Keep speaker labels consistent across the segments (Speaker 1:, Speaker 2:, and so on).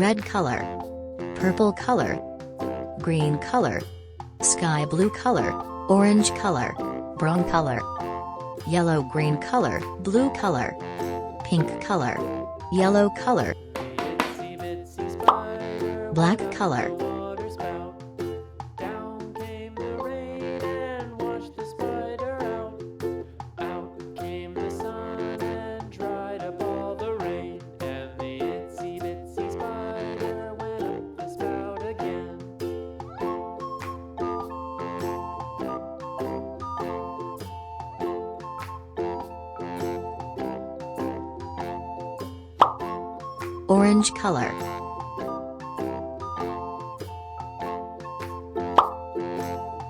Speaker 1: red color, purple color, green color, sky blue color, orange color, brown color, yellow green color, blue color, pink color, yellow color, black color, orange color,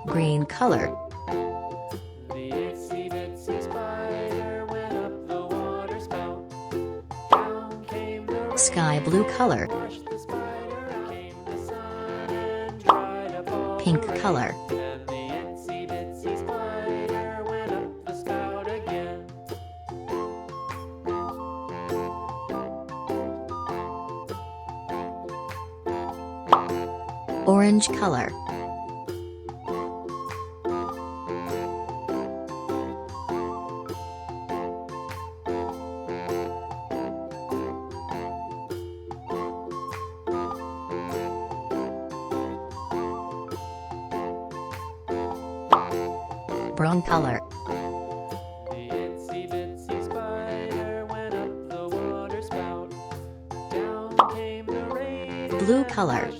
Speaker 1: green color, sky blue color, pink color, orange color, brown color, blue color,